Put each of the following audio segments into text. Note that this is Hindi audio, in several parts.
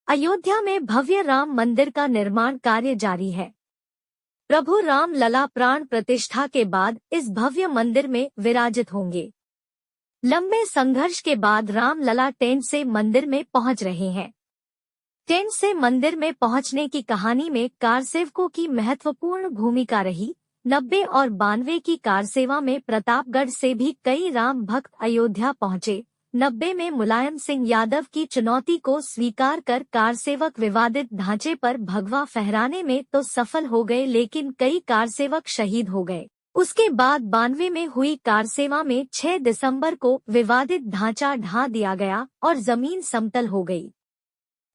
अयोध्या में भव्य राम मंदिर का निर्माण कार्य जारी है। प्रभु राम लला प्राण प्रतिष्ठा के बाद इस भव्य मंदिर में विराजित होंगे। लंबे संघर्ष के बाद राम लला टेंट से मंदिर में पहुंच रहे हैं। टेंट से मंदिर में पहुंचने की कहानी में कारसेवकों की महत्वपूर्ण भूमिका रही। 90 और 92 की कारसेवा में प्रतापगढ़ से भी कई राम भक्त अयोध्या पहुंचे। 90 में मुलायम सिंह यादव की चुनौती को स्वीकार कर कारसेवक विवादित ढांचे पर भगवा फहराने में तो सफल हो गए, लेकिन कई कारसेवक शहीद हो गए। उसके बाद 92 में हुई कारसेवा में 6 दिसंबर को विवादित ढांचा ढा दिया गया और जमीन समतल हो गई।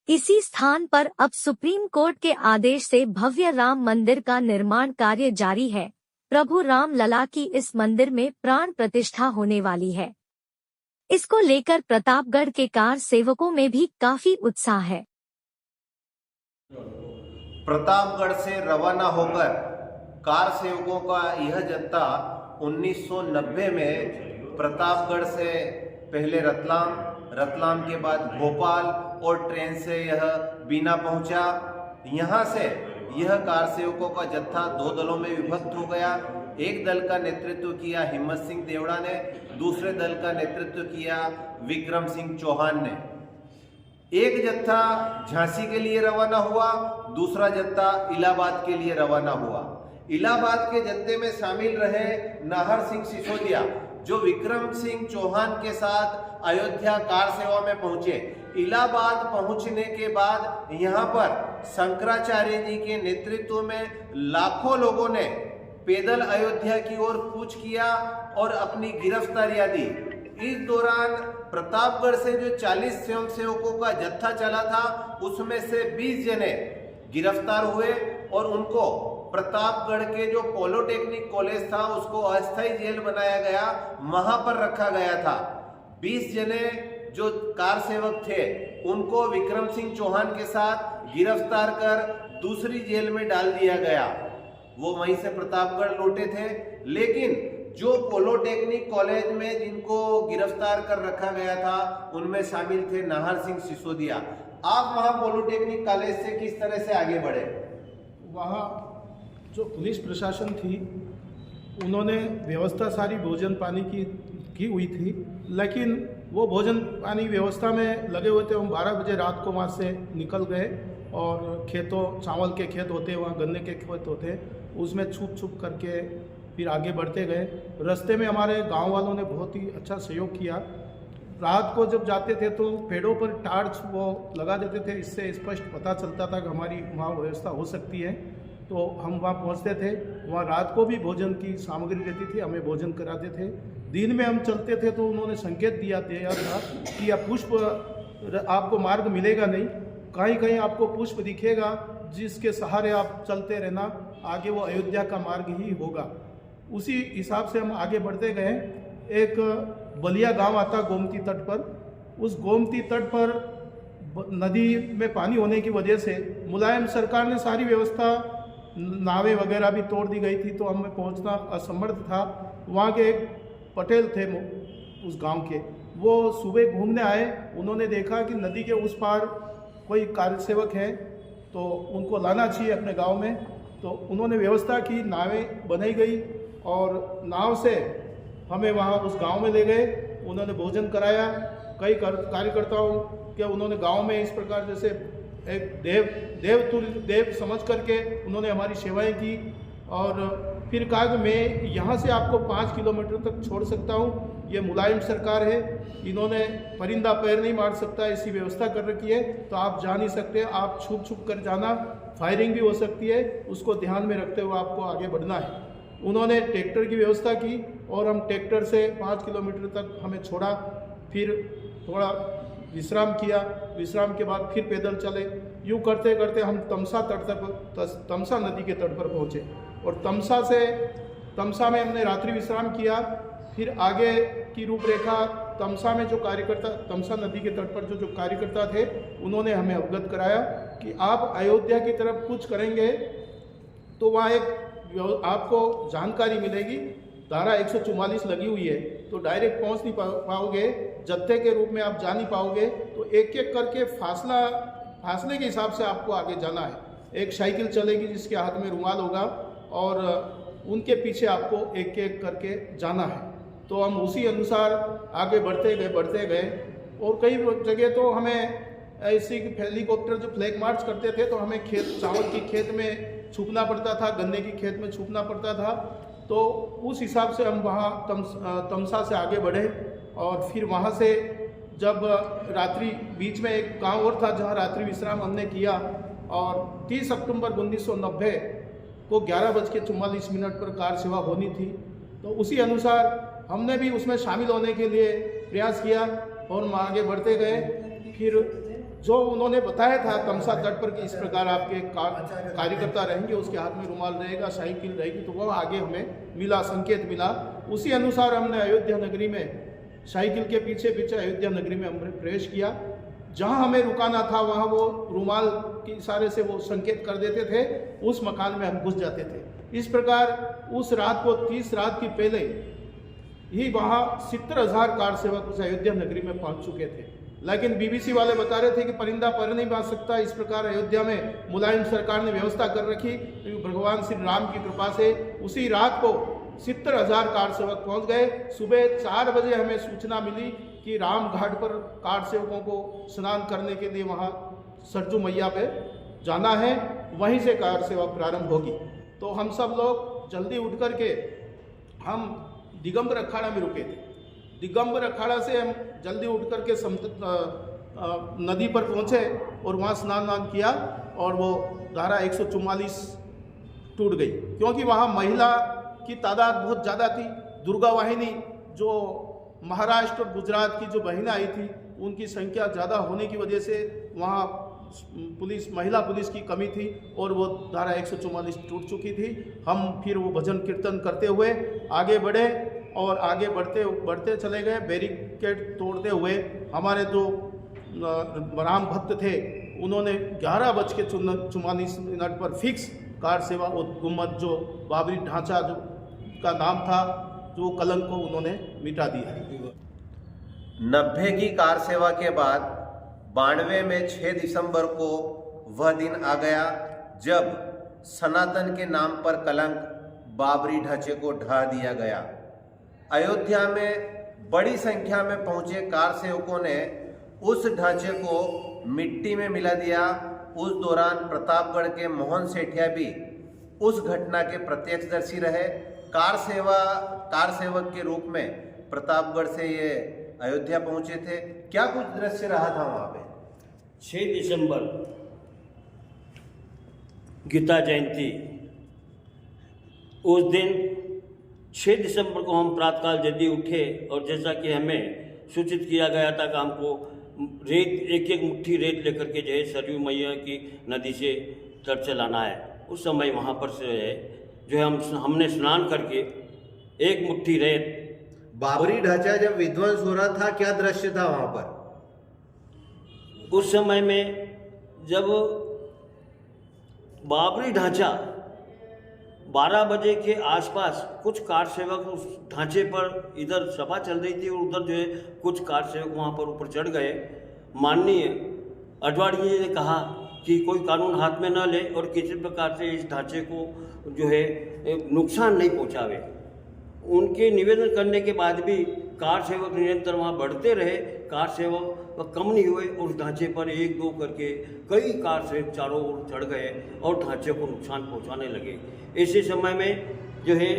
इसी स्थान पर अब सुप्रीम कोर्ट के आदेश से भव्य राम मंदिर का निर्माण कार्य जारी है। प्रभु राम लला की इस मंदिर में प्राण प्रतिष्ठा होने वाली है। इसको लेकर प्रतापगढ़ के कार सेवकों में भी काफी उत्साह है। प्रतापगढ़ से रवाना होकर कार सेवकों का यह जत्था 1990 में प्रतापगढ़ से पहले रतलाम के बाद भोपाल और ट्रेन से यह बीना पहुंचा। यहाँ से यह कार सेवकों का जत्था 2 दलों में विभक्त हो गया। एक दल का नेतृत्व किया हिम्मत सिंह देवड़ा ने, दूसरे दल का नेतृत्व किया विक्रम सिंह चौहान ने। एक जत्था झांसी के लिए रवाना हुआ, दूसरा जत्था इलाहाबाद के लिए रवाना हुआ। इलाहाबाद के जत्थे में शामिल रहे नाहर सिंह सिसोदिया, जो विक्रम सिंह चौहान के साथ अयोध्या कार सेवा में पहुंचे। इलाहाबाद पहुंचने के बाद यहाँ पर शंकराचार्य जी के नेतृत्व में लाखों लोगों ने पैदल अयोध्या की ओर कूच किया और अपनी गिरफ्तारियां दी। इस दौरान प्रतापगढ़ से जो 40 स्वयंसेवकों का जत्था चला था, उसमें से 20 जने गिरफ्तार हुए और उनको प्रतापगढ़ के जो पॉलिटेक्निक कॉलेज था उसको अस्थायी जेल बनाया गया, वहां पर रखा गया था। 20 जने जो कार सेवक थे उनको विक्रम सिंह चौहान के साथ गिरफ्तार कर दूसरी जेल में डाल दिया गया। वो वहीं से प्रतापगढ़ लौटे थे, लेकिन जो पॉलिटेक्निक कॉलेज में जिनको गिरफ्तार कर रखा गया था उनमें शामिल थे नाहर सिंह सिसोदिया। आप वहां पॉलिटेक्निक कॉलेज से किस तरह से आगे बढ़े? वहाँ जो पुलिस प्रशासन थी उन्होंने व्यवस्था सारी भोजन पानी की हुई थी, लेकिन वो भोजन पानी व्यवस्था में लगे हुए थे। हम 12 बजे रात को वहाँ से निकल गए और खेतों चावल के खेत होते, वहाँ गन्ने के खेत होते, उसमें छुप करके फिर आगे बढ़ते गए। रास्ते में हमारे गांव वालों ने बहुत ही अच्छा सहयोग किया। रात को जब जाते थे तो पेड़ों पर टार्च वो लगा देते थे, इससे स्पष्ट पता चलता था कि हमारी वहाँ व्यवस्था हो सकती है। तो हम वहाँ पहुँचते थे, वहाँ रात को भी भोजन की सामग्री रहती थी, हमें भोजन कराते थे। दिन में हम चलते थे तो उन्होंने संकेत दिया था कि यह पुष्प आपको मार्ग मिलेगा नहीं, कहीं कहीं आपको पुष्प दिखेगा जिसके सहारे आप चलते रहना, आगे वो अयोध्या का मार्ग ही होगा। उसी हिसाब से हम आगे बढ़ते गए। एक बलिया गांव आता गोमती तट पर, उस गोमती तट पर नदी में पानी होने की वजह से मुलायम सरकार ने सारी व्यवस्था, नावें वगैरह भी तोड़ दी गई थी, तो हमें पहुंचना असमर्थ था। वहाँ के एक पटेल थे उस गांव के, वो सुबह घूमने आए, उन्होंने देखा कि नदी के उस पार कोई कार्यसेवक है तो उनको लाना चाहिए अपने गांव में। तो उन्होंने व्यवस्था की, नावें बनाई गई और नाव से हमें वहाँ उस गांव में ले गए। उन्होंने भोजन कराया। कई कार्यकर्ताओं के उन्होंने गांव में इस प्रकार जैसे एक देव समझ करके उन्होंने हमारी सेवाएं की और फिर कहा कि मैं यहाँ से आपको 5 किलोमीटर तक छोड़ सकता हूँ, ये मुलायम सरकार है, इन्होंने परिंदा पैर नहीं मार सकता, ऐसी व्यवस्था कर रखी है, तो आप जा नहीं सकते, आप छुप कर जाना, फायरिंग भी हो सकती है, उसको ध्यान में रखते हुए आपको आगे बढ़ना है। उन्होंने ट्रैक्टर की व्यवस्था की और हम ट्रैक्टर से 5 किलोमीटर तक हमें छोड़ा। फिर थोड़ा विश्राम किया, विश्राम के बाद फिर पैदल चले। यूँ करते करते हम तमसा नदी के तट पर पहुँचे और तमसा में हमने रात्रि विश्राम किया। फिर आगे की रूपरेखा तमसा में जो कार्यकर्ता, तमसा नदी के तट पर जो कार्यकर्ता थे, उन्होंने हमें अवगत कराया कि आप अयोध्या की तरफ कुछ करेंगे तो वहाँ एक आपको जानकारी मिलेगी, धारा 144 लगी हुई है, तो डायरेक्ट पहुंच नहीं पाओगे, जत्थे के रूप में आप जा नहीं पाओगे, तो एक एक करके फासला फासले के हिसाब से आपको आगे जाना है। एक साइकिल चलेगी जिसके हाथ में रुमाल होगा और उनके पीछे आपको एक एक करके जाना है। तो हम उसी अनुसार आगे बढ़ते गए और कई जगह तो हमें ऐसी हेलीकॉप्टर जो फ्लैग मार्च करते थे तो हमें चावल की खेत में छुपना पड़ता था, गन्ने की खेत में छुपना पड़ता था। तो उस हिसाब से हम वहाँ तमसा से आगे बढ़े और फिर वहाँ से जब रात्रि बीच में एक गांव और था जहाँ रात्रि विश्राम हमने किया और 30 अक्टूबर 1990 को 11:44 पर कार सेवा होनी थी। तो उसी अनुसार हमने भी उसमें शामिल होने के लिए प्रयास किया और हम आगे बढ़ते गए। फिर जो उन्होंने बताया था तमसा तट पर कि इस प्रकार आपके कार्यकर्ता रहेंगे, उसके हाथ में रुमाल रहेगा, साइकिल रहेगी, तो वह आगे हमें मिला, संकेत मिला। उसी अनुसार हमने अयोध्या नगरी में साइकिल के पीछे पीछे अयोध्या नगरी में हमने प्रवेश किया। जहां हमें रुकाना था वहां वो रुमाल के इशारे से वो संकेत कर देते थे, उस मकान में हम घुस जाते थे। इस प्रकार उस रात को 30 रात की पहले ही वहाँ 70,000 कार सेवक उस अयोध्या नगरी में पहुँच चुके थे। लेकिन बीबीसी वाले बता रहे थे कि परिंदा पर नहीं पा सकता। इस प्रकार अयोध्या में मुलायम सरकार ने व्यवस्था कर रखी। भगवान श्री राम की कृपा से उसी रात को 70,000 कार सेवक पहुँच गए। सुबह 4 बजे हमें सूचना मिली कि राम घाट पर कार सेवकों को स्नान करने के लिए वहाँ सरजू मैया पे जाना है, वहीं से कार सेवा प्रारंभ होगी। तो हम सब लोग जल्दी उठ करके हम दिगंबर अखाड़ा में रुके थे। दिगंबर अखाड़ा से हम जल्दी उठ करके नदी पर पहुँचे और वहाँ स्नान किया और वो धारा 144 टूट गई, क्योंकि वहाँ महिला की तादाद बहुत ज़्यादा थी। दुर्गा वाहिनी जो महाराष्ट्र और गुजरात की जो बहनें आई थी उनकी संख्या ज़्यादा होने की वजह से वहाँ महिला पुलिस की कमी थी और वो धारा 144 टूट चुकी थी। हम फिर वो भजन कीर्तन करते हुए आगे बढ़े और आगे बढ़ते चले गए। बैरिकेड तोड़ते हुए हमारे जो राम भक्त थे उन्होंने 11:44 पर फिक्स कार सेवा और गुम्मद जो बाबरी ढांचा जो का नाम था, जो कलंक को उन्होंने मिटा दिया। 90 की कार सेवा के बाद 92 में 6 दिसंबर को वह दिन आ गया जब सनातन के नाम पर कलंक बाबरी ढांचे को ढा दिया गया। अयोध्या में बड़ी संख्या में पहुंचे कार सेवकों ने उस ढांचे को मिट्टी में मिला दिया। उस दौरान प्रतापगढ़ के मोहन सेठिया भी उस घटना के प्रत्यक्षदर्शी रहे। कार सेवक के रूप में प्रतापगढ़ से ये अयोध्या पहुंचे थे। क्या कुछ दृश्य रहा था वहां पे? 6 दिसंबर गीता जयंती, उस दिन 6 दिसंबर को हम प्रातःकाल जल्दी उठे और जैसा कि हमें सूचित किया गया था कि हमको एक मुट्ठी रेत लेकर के जो है सरयू मैया की नदी से तट से लाना है। उस समय वहाँ पर से जो है हमने स्नान करके एक मुट्ठी रेत। बाबरी ढांचा जब विध्वंस हो रहा था, क्या दृश्य था वहां पर? उस समय में जब बाबरी ढांचा 12 बजे के आसपास कुछ कार सेवक उस ढांचे पर, इधर सभा चल रही थी और उधर जो है कुछ कार सेवक वहाँ पर ऊपर चढ़ गए। माननीय अडवाणी जी ने कहा कि कोई कानून हाथ में न ले और किसी प्रकार से इस ढांचे को जो है नुकसान नहीं पहुँचावे। उनके निवेदन करने के बाद भी कार सेवक निरंतर वहाँ बढ़ते रहे। कार सेवक कम नहीं हुए और उस ढांचे पर 1-2 करके कई कार सेवक चारों ओर चढ़ गए और ढांचे को नुकसान पहुँचाने लगे। इसी समय में जो है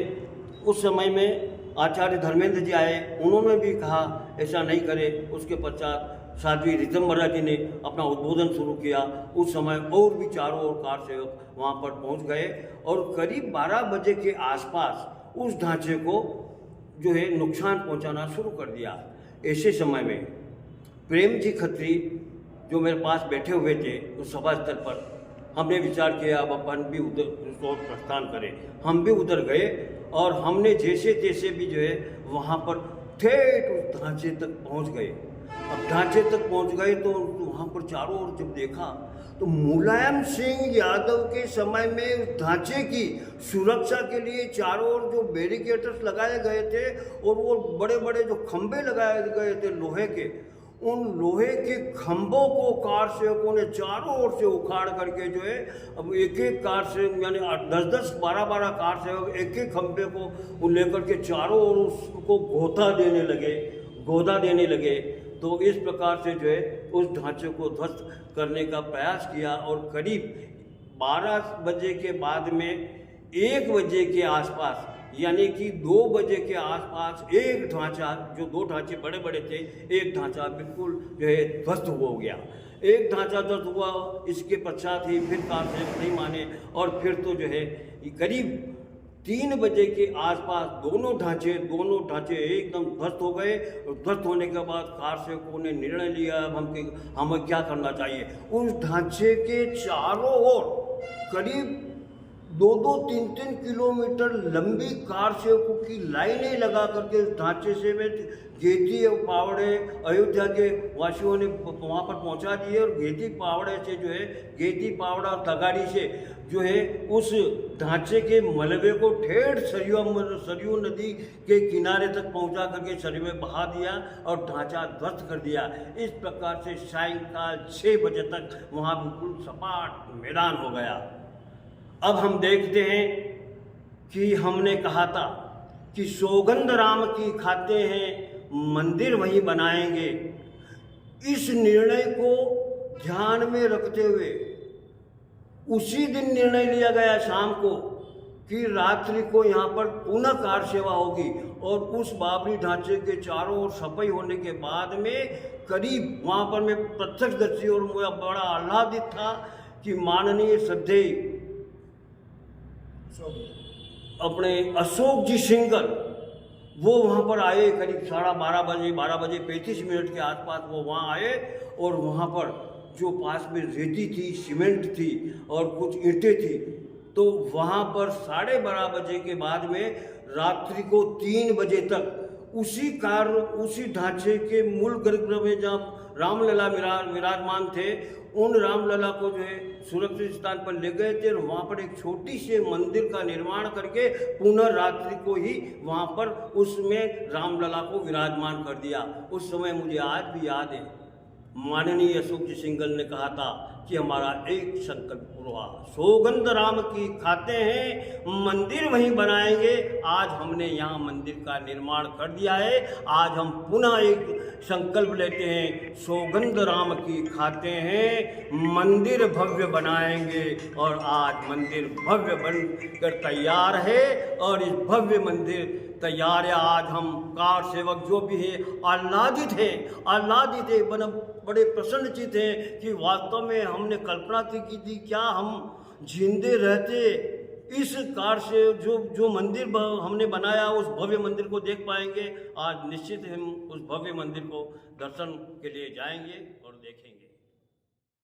उस समय में आचार्य धर्मेंद्र जी आए, उन्होंने भी कहा ऐसा नहीं करे। उसके पश्चात साध्वी ऋतंबरा जी ने अपना उद्बोधन शुरू किया। उस समय और भी चारों ओर कार सेवक वहाँ पर पहुँच गए और करीब 12 बजे के आसपास उस ढांचे को जो है नुकसान पहुंचाना शुरू कर दिया। ऐसे समय में प्रेम जी खत्री जो मेरे पास बैठे हुए थे उस सभा स्थल पर, हमने विचार किया अब अपन भी उधर प्रस्थान करें। हम भी उधर गए और हमने जैसे तैसे भी जो है वहाँ पर ठेठ उस ढांचे तक पहुँच गए। अब ढांचे तक पहुँच गए तो वहाँ पर चारों ओर जब देखा तो मुलायम सिंह यादव के समय में उस ढांचे की सुरक्षा के लिए चारों ओर जो बैरिकेड्स लगाए गए थे और वो बड़े बड़े जो खंभे लगाए गए थे लोहे के, उन लोहे के खंभों को कार सेवकों ने चारों ओर से उखाड़ करके जो है, अब एक एक कार से यानी 10-10, 12-12 कार सेवक एक एक खंभे को लेकर के चारों ओर उसको गोता देने लगे। तो इस प्रकार से जो है उस ढांचे को ध्वस्त करने का प्रयास किया और करीब 12 बजे के बाद में 1 बजे के आसपास, यानी कि 2 बजे के आसपास एक ढांचा, जो 2 ढांचे बड़े बड़े थे, एक ढांचा बिल्कुल जो है ध्वस्त हो गया। एक ढांचा ध्वस्त हुआ, इसके पश्चात ही फिर कार से नहीं माने और फिर तो जो है करीब 3 बजे के आसपास दोनों ढांचे एकदम ध्वस्त हो गए। ध्वस्त होने के बाद कार सेवकों ने निर्णय लिया अब हमें क्या करना चाहिए। उस ढांचे के चारों ओर करीब 2-2, 3-3 किलोमीटर लंबी कार सेवकों की लाइनें लगा करके उस ढांचे से में गेती और पावड़े अयोध्या के वासियों ने वहाँ पर पहुँचा दिए और गेती पावड़े से जो है, गेती पावड़ा और तगाड़ी से जो है उस ढांचे के मलबे को ठेठ सरयू नदी के किनारे तक पहुँचा करके सरयू में बहा दिया और ढांचा ध्वस्त कर दिया। इस प्रकार से सायंकाल 6 बजे तक वहाँ बिल्कुल सपाट मैदान हो गया। अब हम देखते हैं कि हमने कहा था कि सौगंध राम की खाते हैं, मंदिर वहीं बनाएंगे। इस निर्णय को ध्यान में रखते हुए उसी दिन निर्णय लिया गया शाम को कि रात्रि को यहाँ पर पुनः कार सेवा होगी और उस बाबरी ढांचे के चारों ओर सफाई होने के बाद में करीब वहाँ पर मैं प्रत्यक्षदर्शी और मुझे बड़ा आह्लादित था कि माननीय श्रद्धेय अपने अशोक जी सिंघल वो वहाँ पर आए। करीब 12:30 बजे 35 मिनट के आसपास वो वहाँ आए और वहाँ पर जो पास में रेती थी, सीमेंट थी और कुछ ईंटें थी, तो वहाँ पर 12:30 बजे के बाद में रात्रि को 3 बजे तक उसी ढांचे के मूल गर्भगृह में जहाँ रामलला विराजमान थे, उन रामलला को जो है सुरक्षित स्थान पर ले गए थे और वहाँ पर एक छोटी से मंदिर का निर्माण करके पुनः रात्रि को ही वहाँ पर उसमें रामलला को विराजमान कर दिया। उस समय मुझे आज भी याद है, माननीय अशोक जी सिंघल ने कहा था कि हमारा एक संकल्प पूरा, सौगंध राम की खाते हैं, मंदिर वहीं बनाएंगे। आज हमने यहाँ मंदिर का निर्माण कर दिया है। आज हम पुनः एक संकल्प लेते हैं, सौगंध राम की खाते हैं, मंदिर भव्य बनाएंगे। और आज मंदिर भव्य बनकर तैयार है और इस भव्य मंदिर तैयार है। आज हम कार सेवक जो भी है आह्लादित है, बड़े प्रसन्नचित हैं कि वास्तव में हमने कल्पना की थी क्या हम जिंदे रहते इस कार से जो मंदिर हमने बनाया उस भव्य मंदिर को देख पाएंगे। आज निश्चित हम उस भव्य मंदिर को दर्शन के लिए जाएंगे और देखेंगे।